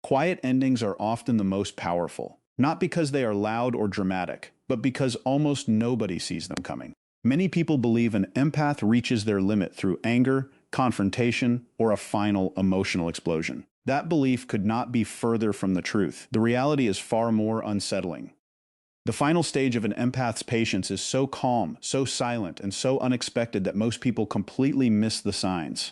Quiet endings are often the most powerful, not because they are loud or dramatic, but because almost nobody sees them coming. Many people believe an empath reaches their limit through anger, confrontation, or a final emotional explosion. That belief could not be further from the truth. The reality is far more unsettling. The final stage of an empath's patience is so calm, so silent, and so unexpected that most people completely miss the signs.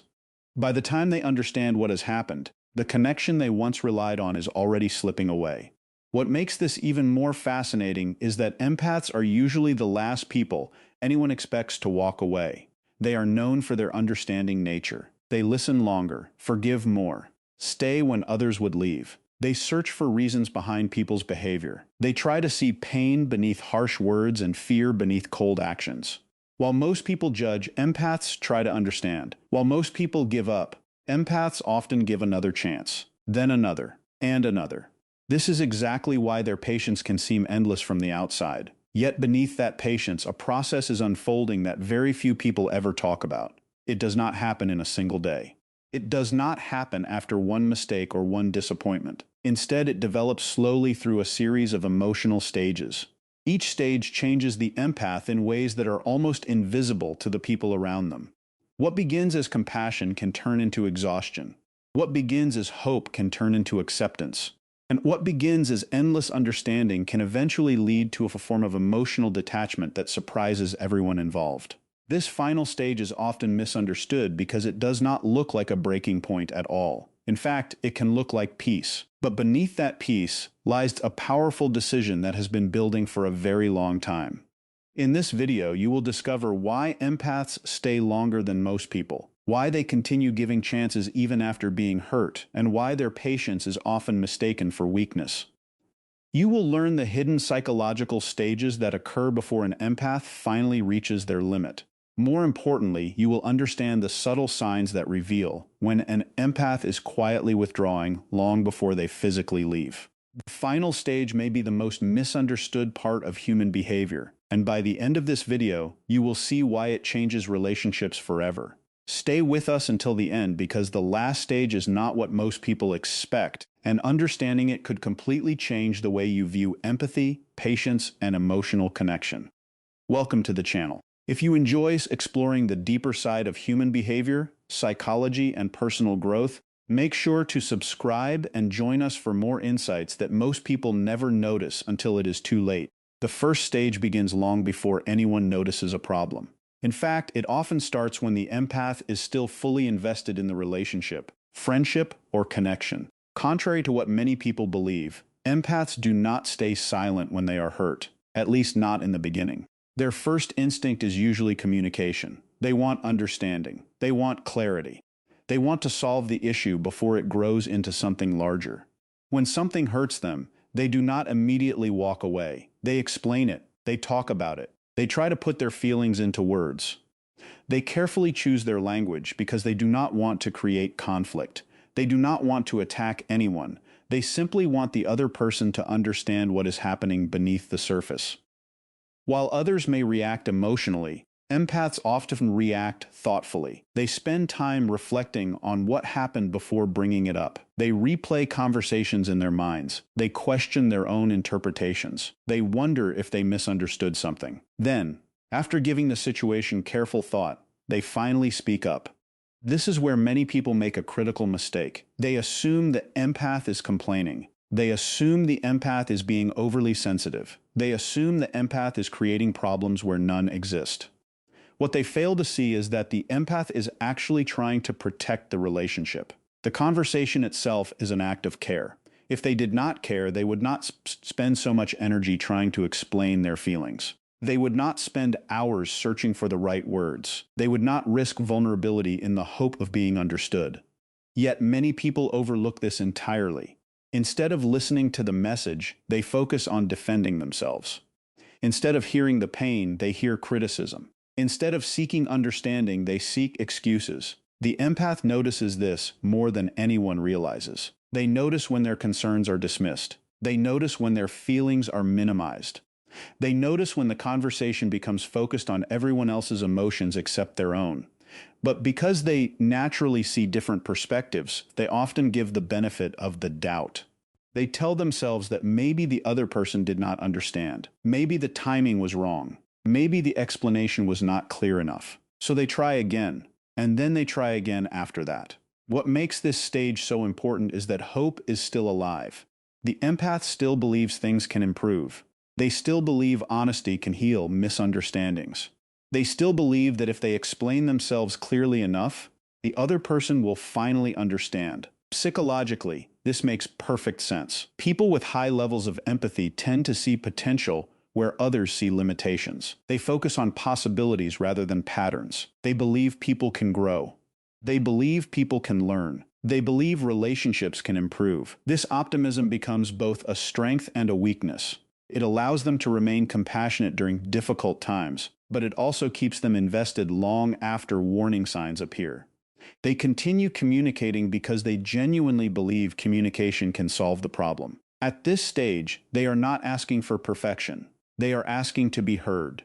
By the time they understand what has happened, the connection they once relied on is already slipping away. What makes this even more fascinating is that empaths are usually the last people anyone expects to walk away. They are known for their understanding nature. They listen longer, forgive more, stay when others would leave. They search for reasons behind people's behavior. They try to see pain beneath harsh words and fear beneath cold actions. While most people judge, empaths try to understand. While most people give up, empaths often give another chance, then another, and another. This is exactly why their patience can seem endless from the outside. Yet beneath that patience, a process is unfolding that very few people ever talk about. It does not happen in a single day. It does not happen after one mistake or one disappointment. Instead, it develops slowly through a series of emotional stages. Each stage changes the empath in ways that are almost invisible to the people around them. What begins as compassion can turn into exhaustion. What begins as hope can turn into acceptance. And what begins as endless understanding can eventually lead to a form of emotional detachment that surprises everyone involved. This final stage is often misunderstood because it does not look like a breaking point at all. In fact, it can look like peace. But beneath that peace lies a powerful decision that has been building for a very long time. In this video, you will discover why empaths stay longer than most people, why they continue giving chances even after being hurt, and why their patience is often mistaken for weakness. You will learn the hidden psychological stages that occur before an empath finally reaches their limit. More importantly, you will understand the subtle signs that reveal when an empath is quietly withdrawing long before they physically leave. The final stage may be the most misunderstood part of human behavior, and by the end of this video, you will see why it changes relationships forever. Stay with us until the end because the last stage is not what most people expect, and understanding it could completely change the way you view empathy, patience, and emotional connection. Welcome to the channel. If you enjoy exploring the deeper side of human behavior, psychology, and personal growth, make sure to subscribe and join us for more insights that most people never notice until it is too late. The first stage begins long before anyone notices a problem. In fact, it often starts when the empath is still fully invested in the relationship, friendship, or connection. Contrary to what many people believe, empaths do not stay silent when they are hurt, at least not in the beginning. Their first instinct is usually communication. They want understanding. They want clarity. They want to solve the issue before it grows into something larger. When something hurts them, they do not immediately walk away. They explain it. They talk about it. They try to put their feelings into words. They carefully choose their language because they do not want to create conflict. They do not want to attack anyone. They simply want the other person to understand what is happening beneath the surface. While others may react emotionally, empaths often react thoughtfully. They spend time reflecting on what happened before bringing it up. They replay conversations in their minds. They question their own interpretations. They wonder if they misunderstood something. Then, after giving the situation careful thought, they finally speak up. This is where many people make a critical mistake. They assume the empath is complaining. They assume the empath is being overly sensitive. They assume the empath is creating problems where none exist. What they fail to see is that the empath is actually trying to protect the relationship. The conversation itself is an act of care. If they did not care, they would not spend so much energy trying to explain their feelings. They would not spend hours searching for the right words. They would not risk vulnerability in the hope of being understood. Yet many people overlook this entirely. Instead of listening to the message, they focus on defending themselves. Instead of hearing the pain, they hear criticism. Instead of seeking understanding, they seek excuses. The empath notices this more than anyone realizes. They notice when their concerns are dismissed. They notice when their feelings are minimized. They notice when the conversation becomes focused on everyone else's emotions except their own. But because they naturally see different perspectives, they often give the benefit of the doubt. They tell themselves that maybe the other person did not understand. Maybe the timing was wrong. Maybe the explanation was not clear enough. So they try again, and then they try again after that. What makes this stage so important is that hope is still alive. The empath still believes things can improve. They still believe honesty can heal misunderstandings. They still believe that if they explain themselves clearly enough, the other person will finally understand. Psychologically, this makes perfect sense. People with high levels of empathy tend to see potential where others see limitations. They focus on possibilities rather than patterns. They believe people can grow. They believe people can learn. They believe relationships can improve. This optimism becomes both a strength and a weakness. It allows them to remain compassionate during difficult times, but it also keeps them invested long after warning signs appear. They continue communicating because they genuinely believe communication can solve the problem. At this stage, they are not asking for perfection. They are asking to be heard.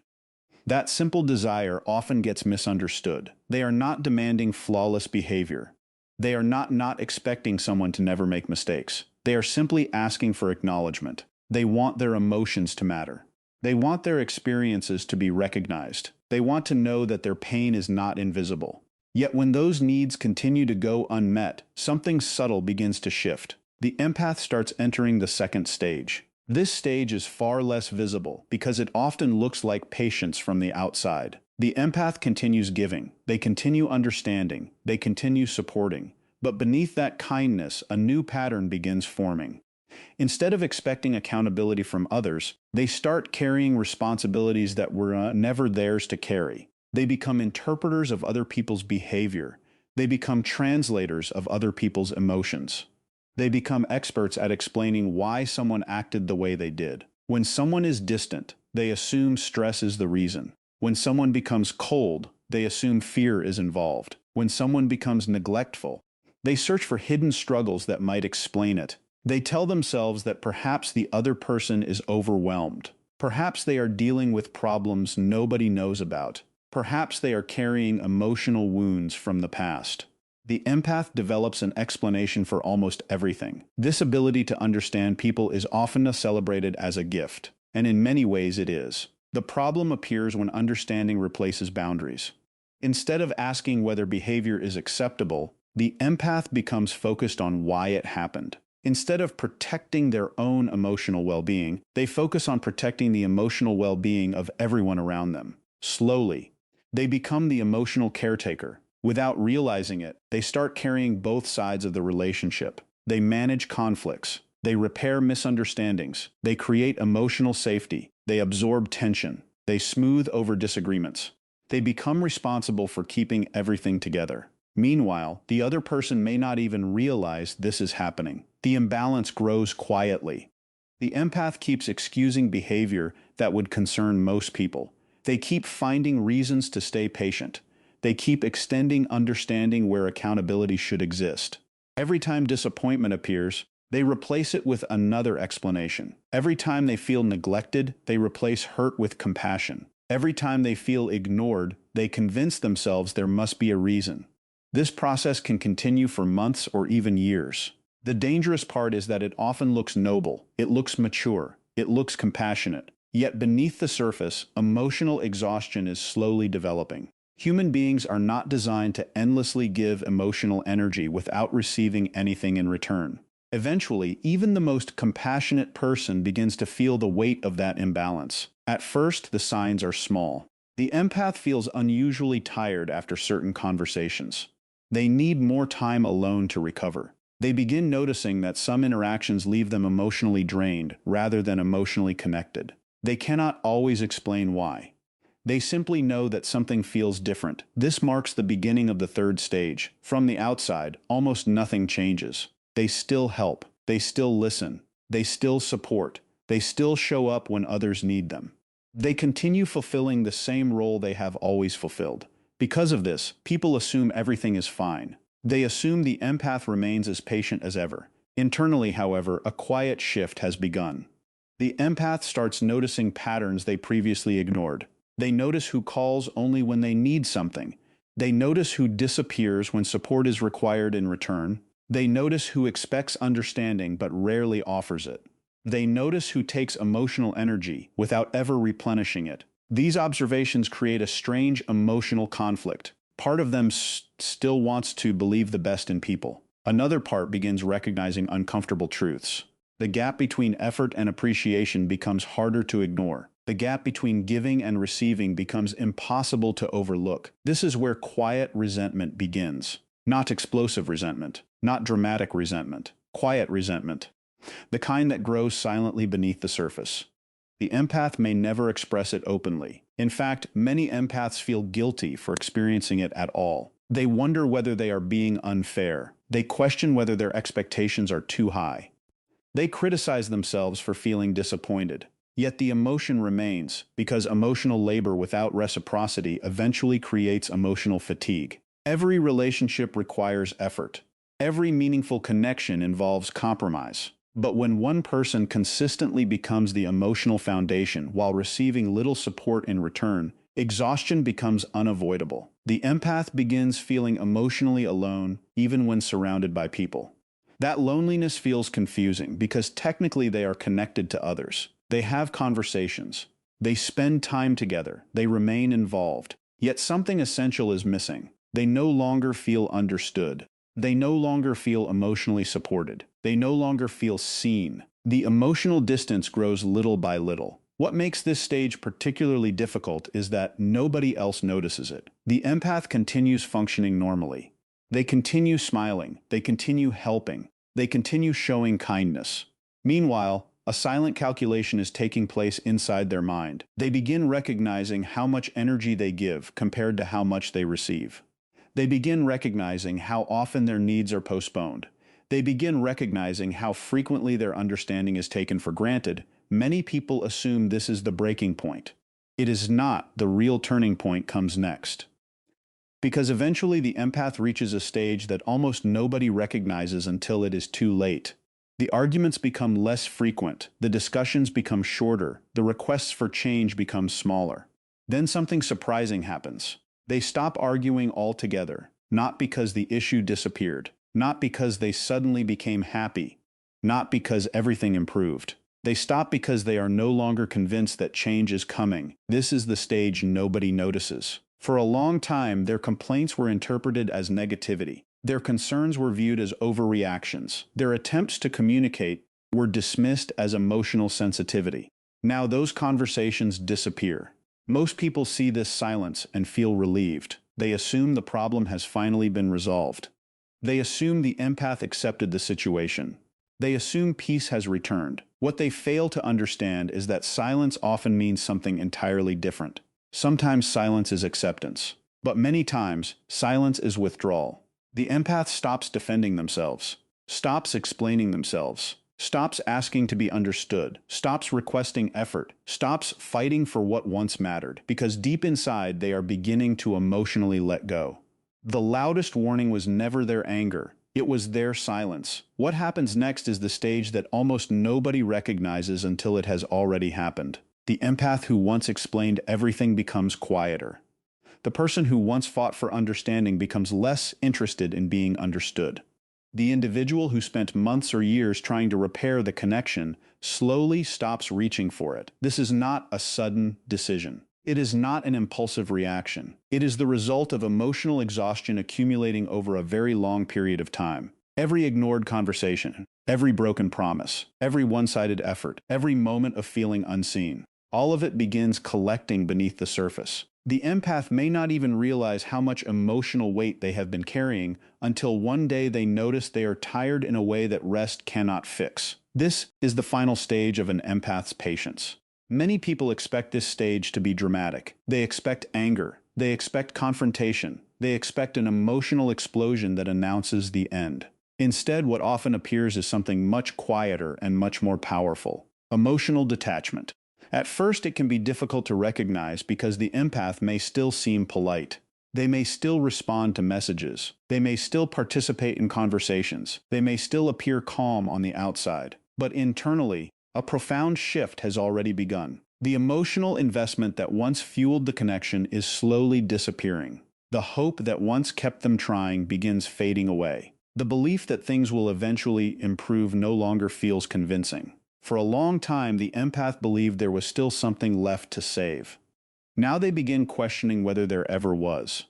That simple desire often gets misunderstood. They are not demanding flawless behavior. They are not expecting someone to never make mistakes. They are simply asking for acknowledgement. They want their emotions to matter. They want their experiences to be recognized. They want to know that their pain is not invisible. Yet when those needs continue to go unmet, something subtle begins to shift. The empath starts entering the second stage. This stage is far less visible because it often looks like patience from the outside. The empath continues giving. They continue understanding. They continue supporting. But beneath that kindness, a new pattern begins forming. Instead of expecting accountability from others, they start carrying responsibilities that were never theirs to carry. They become interpreters of other people's behavior. They become translators of other people's emotions. They become experts at explaining why someone acted the way they did. When someone is distant, they assume stress is the reason. When someone becomes cold, they assume fear is involved. When someone becomes neglectful, they search for hidden struggles that might explain it. They tell themselves that perhaps the other person is overwhelmed. Perhaps they are dealing with problems nobody knows about. Perhaps they are carrying emotional wounds from the past. The empath develops an explanation for almost everything. This ability to understand people is often celebrated as a gift, and in many ways it is. The problem appears when understanding replaces boundaries. Instead of asking whether behavior is acceptable, the empath becomes focused on why it happened. Instead of protecting their own emotional well-being, they focus on protecting the emotional well-being of everyone around them. Slowly, they become the emotional caretaker. Without realizing it, they start carrying both sides of the relationship. They manage conflicts. They repair misunderstandings. They create emotional safety. They absorb tension. They smooth over disagreements. They become responsible for keeping everything together. Meanwhile, the other person may not even realize this is happening. The imbalance grows quietly. The empath keeps excusing behavior that would concern most people. They keep finding reasons to stay patient. They keep extending understanding where accountability should exist. Every time disappointment appears, they replace it with another explanation. Every time they feel neglected, they replace hurt with compassion. Every time they feel ignored, they convince themselves there must be a reason. This process can continue for months or even years. The dangerous part is that it often looks noble, it looks mature, it looks compassionate. Yet beneath the surface, emotional exhaustion is slowly developing. Human beings are not designed to endlessly give emotional energy without receiving anything in return. Eventually, even the most compassionate person begins to feel the weight of that imbalance. At first, the signs are small. The empath feels unusually tired after certain conversations. They need more time alone to recover. They begin noticing that some interactions leave them emotionally drained rather than emotionally connected. They cannot always explain why. They simply know that something feels different. This marks the beginning of the third stage. From the outside, almost nothing changes. They still help. They still listen. They still support. They still show up when others need them. They continue fulfilling the same role they have always fulfilled. Because of this, people assume everything is fine. They assume the empath remains as patient as ever. Internally, however, a quiet shift has begun. The empath starts noticing patterns they previously ignored. They notice who calls only when they need something. They notice who disappears when support is required in return. They notice who expects understanding but rarely offers it. They notice who takes emotional energy without ever replenishing it. These observations create a strange emotional conflict. Part of them still wants to believe the best in people. Another part begins recognizing uncomfortable truths. The gap between effort and appreciation becomes harder to ignore. The gap between giving and receiving becomes impossible to overlook. This is where quiet resentment begins. Not explosive resentment, not dramatic resentment, quiet resentment. The kind that grows silently beneath the surface. The empath may never express it openly. In fact, many empaths feel guilty for experiencing it at all. They wonder whether they are being unfair. They question whether their expectations are too high. They criticize themselves for feeling disappointed. Yet the emotion remains, because emotional labor without reciprocity eventually creates emotional fatigue. Every relationship requires effort. Every meaningful connection involves compromise. But when one person consistently becomes the emotional foundation while receiving little support in return, exhaustion becomes unavoidable. The empath begins feeling emotionally alone, even when surrounded by people. That loneliness feels confusing because technically they are connected to others. They have conversations. They spend time together. They remain involved. Yet something essential is missing. They no longer feel understood. They no longer feel emotionally supported. They no longer feel seen. The emotional distance grows little by little. What makes this stage particularly difficult is that nobody else notices it. The empath continues functioning normally. They continue smiling. They continue helping. They continue showing kindness. Meanwhile, a silent calculation is taking place inside their mind. They begin recognizing how much energy they give compared to how much they receive. They begin recognizing how often their needs are postponed. They begin recognizing how frequently their understanding is taken for granted. Many people assume this is the breaking point. It is not. The real turning point comes next. Because eventually the empath reaches a stage that almost nobody recognizes until it is too late. The arguments become less frequent, the discussions become shorter, the requests for change become smaller. Then something surprising happens. They stop arguing altogether, not because the issue disappeared, not because they suddenly became happy, not because everything improved. They stop because they are no longer convinced that change is coming. This is the stage nobody notices. For a long time, their complaints were interpreted as negativity. Their concerns were viewed as overreactions. Their attempts to communicate were dismissed as emotional sensitivity. Now those conversations disappear. Most people see this silence and feel relieved. They assume the problem has finally been resolved. They assume the empath accepted the situation. They assume peace has returned. What they fail to understand is that silence often means something entirely different. Sometimes silence is acceptance, but many times silence is withdrawal. The empath stops defending themselves, stops explaining themselves, stops asking to be understood, stops requesting effort, stops fighting for what once mattered, because deep inside they are beginning to emotionally let go. The loudest warning was never their anger, it was their silence. What happens next is the stage that almost nobody recognizes until it has already happened. The empath who once explained everything becomes quieter. The person who once fought for understanding becomes less interested in being understood. The individual who spent months or years trying to repair the connection slowly stops reaching for it. This is not a sudden decision. It is not an impulsive reaction. It is the result of emotional exhaustion accumulating over a very long period of time. Every ignored conversation, every broken promise, every one-sided effort, every moment of feeling unseen, all of it begins collecting beneath the surface. The empath may not even realize how much emotional weight they have been carrying until one day they notice they are tired in a way that rest cannot fix. This is the final stage of an empath's patience. Many people expect this stage to be dramatic. They expect anger. They expect confrontation. They expect an emotional explosion that announces the end. Instead, what often appears is something much quieter and much more powerful. Emotional detachment. At first, it can be difficult to recognize because the empath may still seem polite. They may still respond to messages. They may still participate in conversations. They may still appear calm on the outside. But internally, a profound shift has already begun. The emotional investment that once fueled the connection is slowly disappearing. The hope that once kept them trying begins fading away. The belief that things will eventually improve no longer feels convincing. For a long time, the empath believed there was still something left to save. Now they begin questioning whether there ever was.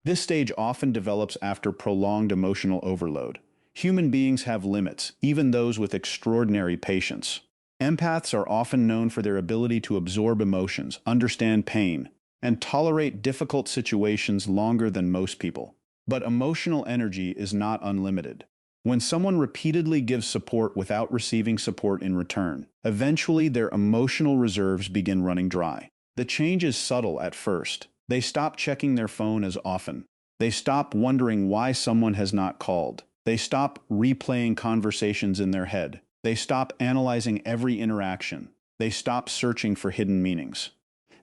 This stage often develops after prolonged emotional overload. Human beings have limits, even those with extraordinary patience. Empaths are often known for their ability to absorb emotions, understand pain, and tolerate difficult situations longer than most people. But emotional energy is not unlimited. When someone repeatedly gives support without receiving support in return, eventually their emotional reserves begin running dry. The change is subtle at first. They stop checking their phone as often. They stop wondering why someone has not called. They stop replaying conversations in their head. They stop analyzing every interaction. They stop searching for hidden meanings.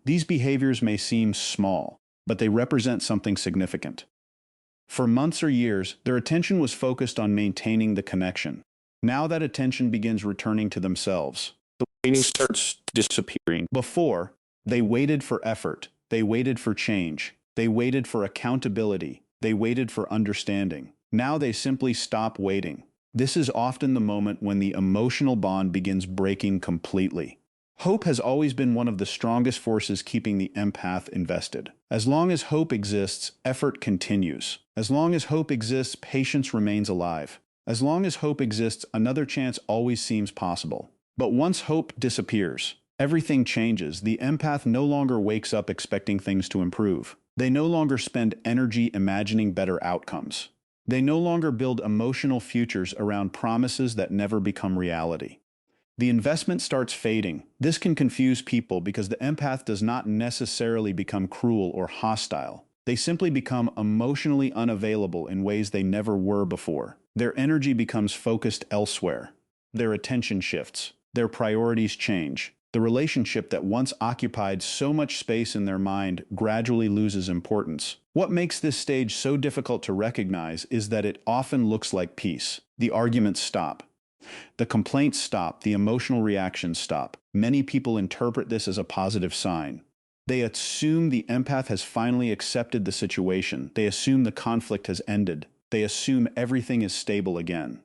These behaviors may seem small, but they represent something significant. For months or years, their attention was focused on maintaining the connection. Now that attention begins returning to themselves. The waiting starts disappearing. Before, they waited for effort. They waited for change. They waited for accountability. They waited for understanding. Now they simply stop waiting. This is often the moment when the emotional bond begins breaking completely. Hope has always been one of the strongest forces keeping the empath invested. As long as hope exists, effort continues. As long as hope exists, patience remains alive. As long as hope exists, another chance always seems possible. But once hope disappears, everything changes. The empath no longer wakes up expecting things to improve. They no longer spend energy imagining better outcomes. They no longer build emotional futures around promises that never become reality. The investment starts fading. This can confuse people because the empath does not necessarily become cruel or hostile. They simply become emotionally unavailable in ways they never were before. Their energy becomes focused elsewhere. Their attention shifts. Their priorities change. The relationship that once occupied so much space in their mind gradually loses importance. What makes this stage so difficult to recognize is that it often looks like peace. The arguments stop. The complaints stop, the emotional reactions stop. Many people interpret this as a positive sign. They assume the empath has finally accepted the situation. They assume the conflict has ended. They assume everything is stable again.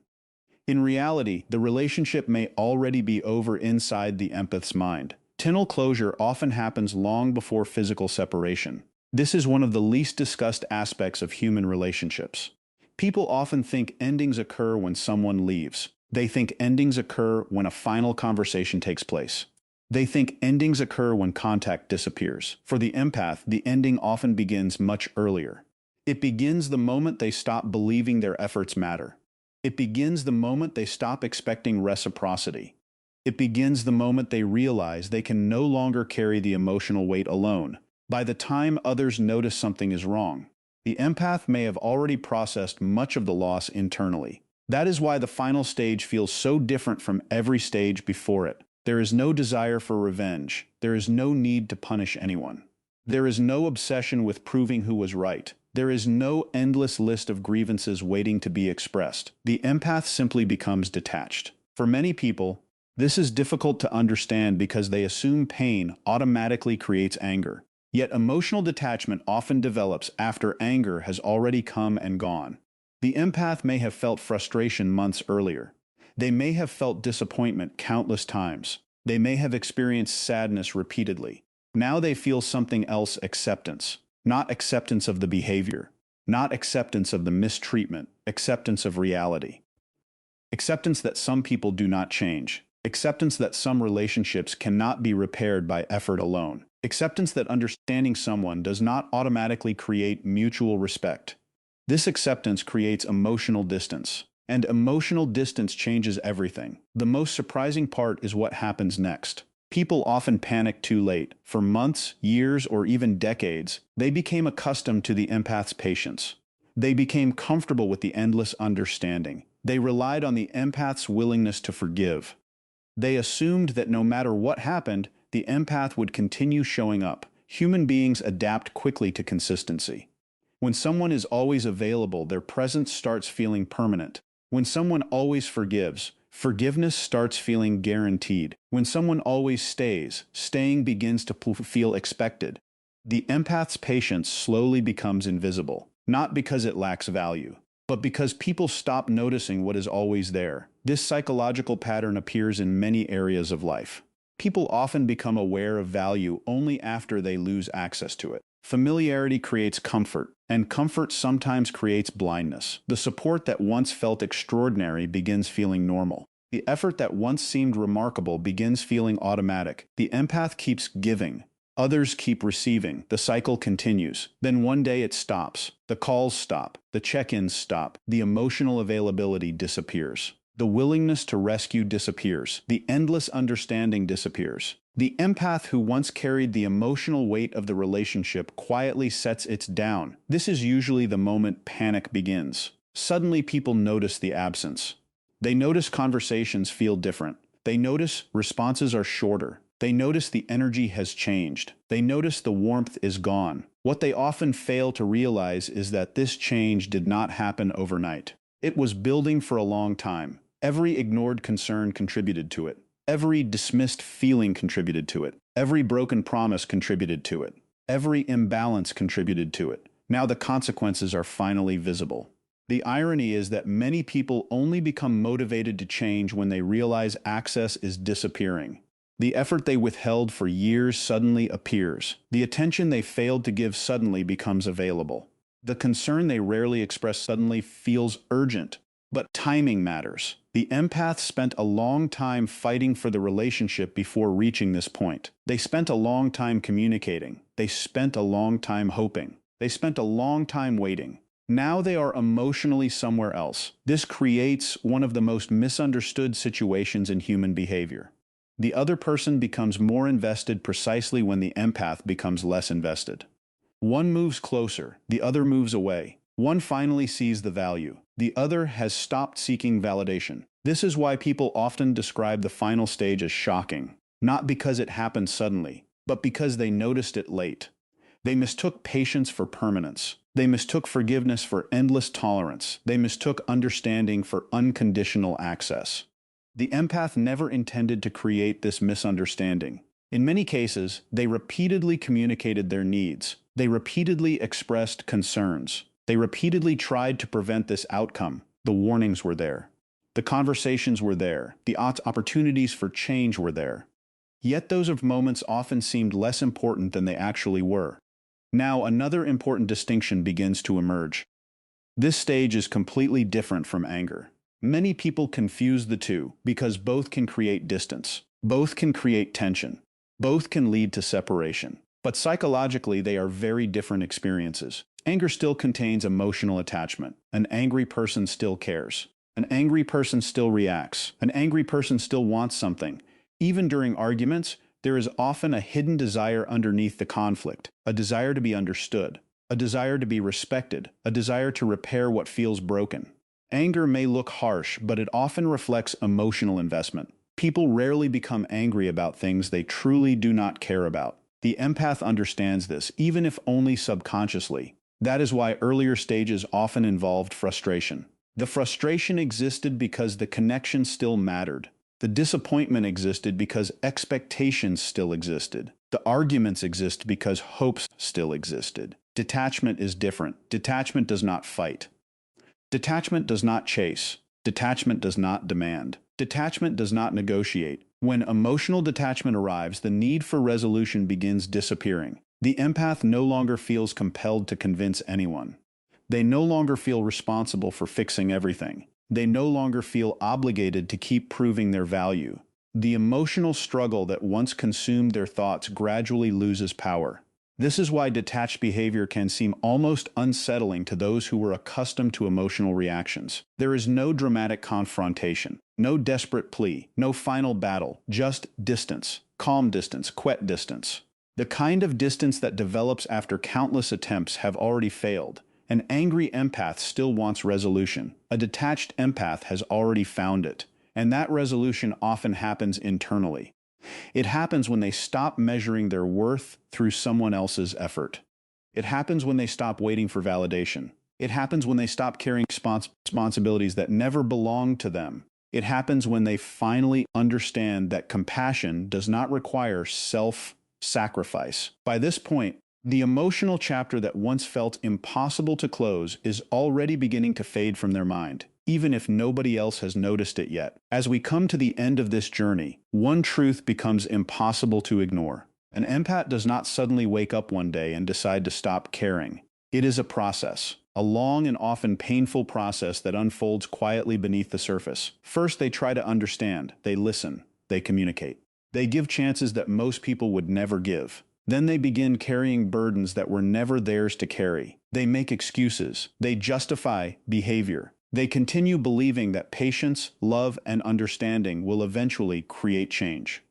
In reality, the relationship may already be over inside the empath's mind. Tonal closure often happens long before physical separation. This is one of the least discussed aspects of human relationships. People often think endings occur when someone leaves. They think endings occur when a final conversation takes place. They think endings occur when contact disappears. For the empath, the ending often begins much earlier. It begins the moment they stop believing their efforts matter. It begins the moment they stop expecting reciprocity. It begins the moment they realize they can no longer carry the emotional weight alone. By the time others notice something is wrong, the empath may have already processed much of the loss internally. That is why the final stage feels so different from every stage before it. There is no desire for revenge. There is no need to punish anyone. There is no obsession with proving who was right. There is no endless list of grievances waiting to be expressed. The empath simply becomes detached. For many people, this is difficult to understand because they assume pain automatically creates anger. Yet emotional detachment often develops after anger has already come and gone. The empath may have felt frustration months earlier. They may have felt disappointment countless times. They may have experienced sadness repeatedly. Now they feel something else: acceptance. Not acceptance of the behavior. Not acceptance of the mistreatment. Acceptance of reality. Acceptance that some people do not change. Acceptance that some relationships cannot be repaired by effort alone. Acceptance that understanding someone does not automatically create mutual respect. This acceptance creates emotional distance, and emotional distance changes everything. The most surprising part is what happens next. People often panic too late. For months, years, or even decades, they became accustomed to the empath's patience. They became comfortable with the endless understanding. They relied on the empath's willingness to forgive. They assumed that no matter what happened, the empath would continue showing up. Human beings adapt quickly to consistency. When someone is always available, their presence starts feeling permanent. When someone always forgives, forgiveness starts feeling guaranteed. When someone always stays, staying begins to feel expected. The empath's patience slowly becomes invisible, not because it lacks value, but because people stop noticing what is always there. This psychological pattern appears in many areas of life. People often become aware of value only after they lose access to it. Familiarity creates comfort, and comfort sometimes creates blindness. The support that once felt extraordinary begins feeling normal. The effort that once seemed remarkable begins feeling automatic. The empath keeps giving. Others keep receiving. The cycle continues. Then one day it stops. The calls stop. The check-ins stop. The emotional availability disappears. The willingness to rescue disappears. The endless understanding disappears. The empath who once carried the emotional weight of the relationship quietly sets it down. This is usually the moment panic begins. Suddenly people notice the absence. They notice conversations feel different. They notice responses are shorter. They notice the energy has changed. They notice the warmth is gone. What they often fail to realize is that this change did not happen overnight. It was building for a long time. Every ignored concern contributed to it. Every dismissed feeling contributed to it. Every broken promise contributed to it. Every imbalance contributed to it. Now the consequences are finally visible. The irony is that many people only become motivated to change when they realize access is disappearing. The effort they withheld for years suddenly appears. The attention they failed to give suddenly becomes available. The concern they rarely expressed suddenly feels urgent. But timing matters. The empath spent a long time fighting for the relationship before reaching this point. They spent a long time communicating. They spent a long time hoping. They spent a long time waiting. Now they are emotionally somewhere else. This creates one of the most misunderstood situations in human behavior. The other person becomes more invested precisely when the empath becomes less invested. One moves closer, the other moves away. One finally sees the value. The other has stopped seeking validation. This is why people often describe the final stage as shocking, not because it happened suddenly, but because they noticed it late. They mistook patience for permanence. They mistook forgiveness for endless tolerance. They mistook understanding for unconditional access. The empath never intended to create this misunderstanding. In many cases, they repeatedly communicated their needs. They repeatedly expressed concerns. They repeatedly tried to prevent this outcome. The warnings were there. The conversations were there. The opportunities for change were there. Yet those moments often seemed less important than they actually were. Now another important distinction begins to emerge. This stage is completely different from anger. Many people confuse the two because both can create distance. Both can create tension. Both can lead to separation. But psychologically, they are very different experiences. Anger still contains emotional attachment. An angry person still cares. An angry person still reacts. An angry person still wants something. Even during arguments, there is often a hidden desire underneath the conflict, a desire to be understood, a desire to be respected, a desire to repair what feels broken. Anger may look harsh, but it often reflects emotional investment. People rarely become angry about things they truly do not care about. The empath understands this, even if only subconsciously. That is why earlier stages often involved frustration. The frustration existed because the connection still mattered. The disappointment existed because expectations still existed. The arguments exist because hopes still existed. Detachment is different. Detachment does not fight. Detachment does not chase. Detachment does not demand. Detachment does not negotiate. When emotional detachment arrives, the need for resolution begins disappearing. The empath no longer feels compelled to convince anyone. They no longer feel responsible for fixing everything. They no longer feel obligated to keep proving their value. The emotional struggle that once consumed their thoughts gradually loses power. This is why detached behavior can seem almost unsettling to those who were accustomed to emotional reactions. There is no dramatic confrontation, no desperate plea, no final battle, just distance, calm distance, quiet distance. The kind of distance that develops after countless attempts have already failed. An angry empath still wants resolution. A detached empath has already found it, and that resolution often happens internally. It happens when they stop measuring their worth through someone else's effort. It happens when they stop waiting for validation. It happens when they stop carrying responsibilities that never belonged to them. It happens when they finally understand that compassion does not require self-sacrifice. By this point, The emotional chapter that once felt impossible to close is already beginning to fade from their mind, even if nobody else has noticed it yet. As we come to the end of this journey, one truth becomes impossible to ignore. An empath does not suddenly wake up one day and decide to stop caring. It is a process, a long and often painful process that unfolds quietly beneath the surface. First, they try to understand, they listen, they communicate. They give chances that most people would never give. Then they begin carrying burdens that were never theirs to carry. They make excuses. They justify behavior. They continue believing that patience, love, and understanding will eventually create change.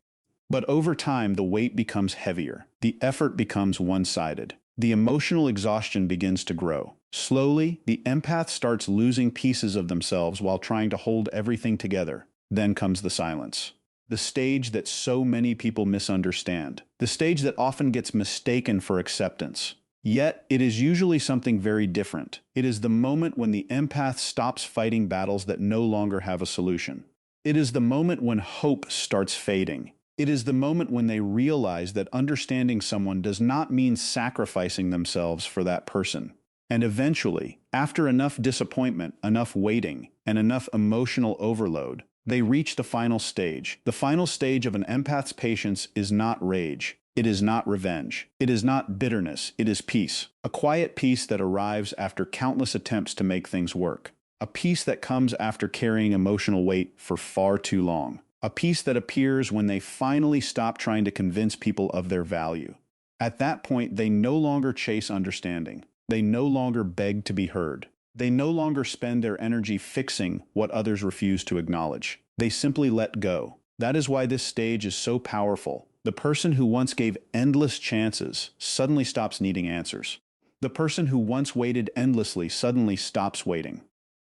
But over time, the weight becomes heavier. The effort becomes one-sided. The emotional exhaustion begins to grow. Slowly, the empath starts losing pieces of themselves while trying to hold everything together. Then comes the silence. The stage that so many people misunderstand. The stage that often gets mistaken for acceptance. Yet, it is usually something very different. It is the moment when the empath stops fighting battles that no longer have a solution. It is the moment when hope starts fading. It is the moment when they realize that understanding someone does not mean sacrificing themselves for that person. And eventually, after enough disappointment, enough waiting, and enough emotional overload, they reach the final stage. The final stage of an empath's patience is not rage. It is not revenge. It is not bitterness. It is peace. A quiet peace that arrives after countless attempts to make things work. A peace that comes after carrying emotional weight for far too long. A peace that appears when they finally stop trying to convince people of their value. At that point, they no longer chase understanding. They no longer beg to be heard. They no longer spend their energy fixing what others refuse to acknowledge. They simply let go. That is why this stage is so powerful. The person who once gave endless chances suddenly stops needing answers. The person who once waited endlessly suddenly stops waiting.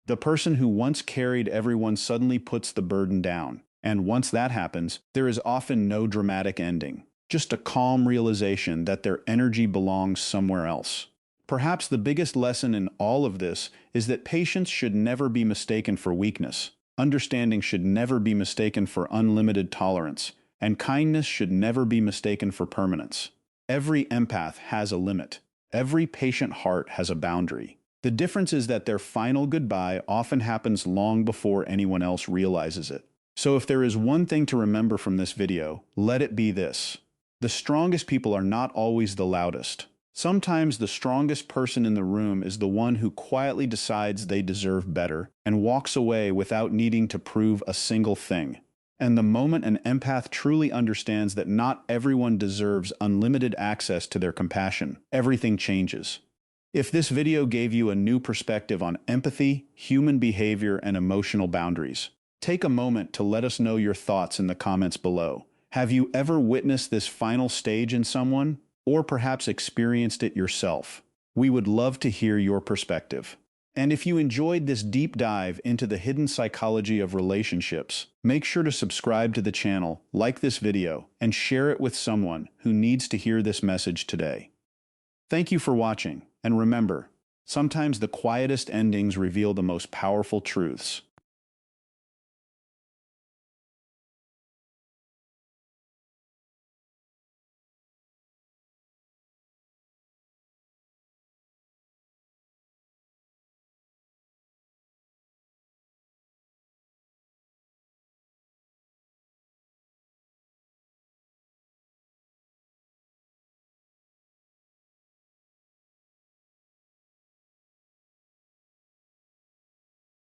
The person who once carried everyone suddenly puts the burden down. And once that happens, there is often no dramatic ending. Just a calm realization that their energy belongs somewhere else. Perhaps the biggest lesson in all of this is that patience should never be mistaken for weakness. Understanding should never be mistaken for unlimited tolerance. And kindness should never be mistaken for permanence. Every empath has a limit. Every patient heart has a boundary. The difference is that their final goodbye often happens long before anyone else realizes it. So if there is one thing to remember from this video, let it be this. The strongest people are not always the loudest. Sometimes the strongest person in the room is the one who quietly decides they deserve better and walks away without needing to prove a single thing. And the moment an empath truly understands that not everyone deserves unlimited access to their compassion, everything changes. If this video gave you a new perspective on empathy, human behavior, and emotional boundaries, take a moment to let us know your thoughts in the comments below. Have you ever witnessed this final stage in someone? Or perhaps experienced it yourself? We would love to hear your perspective. And if you enjoyed this deep dive into the hidden psychology of relationships, make sure to subscribe to the channel, like this video, and share it with someone who needs to hear this message today. Thank you for watching, and remember, sometimes the quietest endings reveal the most powerful truths.